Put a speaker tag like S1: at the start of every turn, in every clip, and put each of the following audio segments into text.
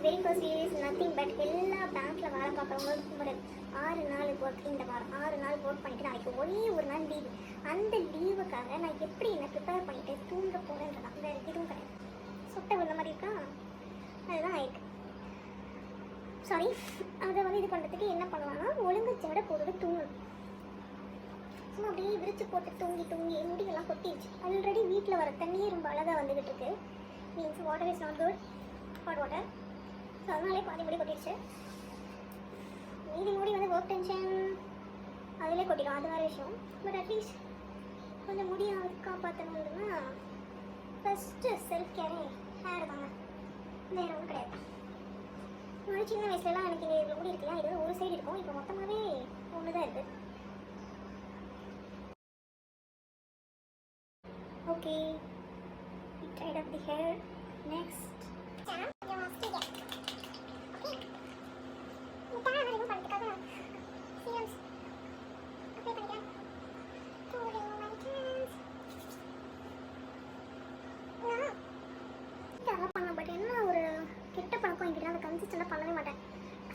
S1: Very first is nothing but எல்லா பேங்க்கில் வேலை பார்க்குறவங்களுக்கு ஒரு 6 நாள் ஒர்க், இந்த வாரம் 6 நாள் ஒர்க் பண்ணிவிட்டு நாளைக்கு ஒரே ஒரு நாள் லீவு. அந்த லீவுக்காக நான் எப்படி என்ன ப்ரிப்பேர் பண்ணிவிட்டு தூங்க போகிறேன்றதான், வேறு எதுவும் கிடையாது. சுட்ட விழுந்த மாதிரி இருக்கா, அதுதான் ஆயிருக்கு. சாரி, அதை வந்து இது பண்ணுறதுக்கு என்ன பண்ணுவாங்கன்னா ஒழுங்கு ஜட போட்டு தூங்கணும். சும்மா அப்படியே விரிச்சு போட்டு தூங்கி தூங்கி முடியெல்லாம் கொட்டிடுச்சு. ஆல்ரெடி வீட்டில் வர தண்ணியே ரொம்ப அழகாக வந்துக்கிட்டு இருக்கு. Means water is not good, hot water. So அதனாலே பாதி முடி கொட்டிடுச்சு. மீதி முடி வந்து ஒர்க் டென்ஷன் அதிலே கொட்டிடும், அது வேறு விஷயம். பட் அட்லீஸ்ட் கொஞ்சம் முடியை காப்பாற்றணுன்னா ஃபஸ்ட்டு செல்ஃப் கேரே ஹேர் தாங்க, வேறு ஒன்றும் கிடையாது. முன்னாடி சின்ன வயசுலலாம் எனக்கு இந்த இவ்வளோ முடி இருக்கலாம், இது ஒரு சைடு இருக்கும், இப்போ மொத்தமாகவே ஒன்று தான் இருக்குது. Okay, we tied up the hair. Next but என்ன ஒரு கெட்ட பழக்கம் என்கிட்ட அந்த கன்சிஸ்டண்டாக பண்ணவே மாட்டேன்.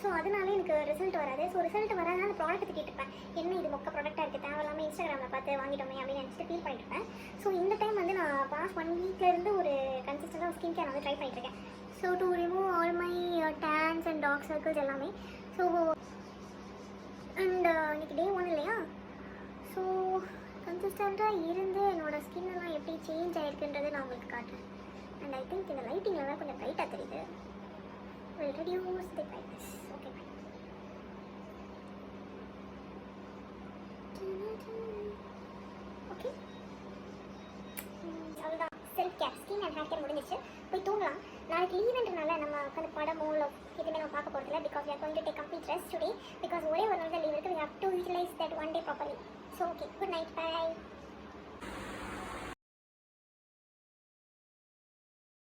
S1: ஸோ அதனால எனக்கு ரிசல்ட் வராது. ஸோ ரிசல்ட் வராதனால அந்த ப்ராடக்ட் திட்டிருப்பேன், என்ன இது மொக்க ப்ராடக்டாக இருக்குது, தேவையில்லாமல் இன்ஸ்டாகிராமில் பார்த்து வாங்கிட்டோமே அப்படின்னு நினச்சிட்டு ஃபீல் பண்ணிட்டுருப்பேன். ஸோ இந்த டைம் வந்து நான் பாஸ்ட் 1 வீக்லேருந்து ஒரு கன்சிஸ்டண்டாக ஸ்கின் கேர் வந்து ட்ரை பண்ணிட்டுருக்கேன். So to remove all my tans and dark circles எல்லாமே. ஸோ அண்ட் இன்னைக்கு டே 1 இல்லையா, ஸோ கன்சிஸ்டண்ட்டாக இருந்து என்னோடய ஸ்கின் எல்லாம் எப்படி சேஞ்ச் ஆகிருக்குன்றது நான் உங்களுக்கு காட்டுறேன். அண்ட் ஐ திங்க் இந்த லைட்டிங்லாம் கொஞ்சம் ப்ரைட்டாக தெரியுது. will reduce the brightness. Okay, fine. Okay. அவ்வளோதான், self care, skin and hair care முடிஞ்சிச்சு. போய் தூங்கலாம். நாளைக்கு லீவுன்றனால நம்ம உட்காந்து படமோ இல்லை எதுவுமே நம்ம பார்க்க போகிறதில்ல. Because we are going to take complete rest today. Because ஒரே ஒரு நாள் தான் லீவ் இருக்குது. We have to utilize that one day properly. So okay, good night, bye.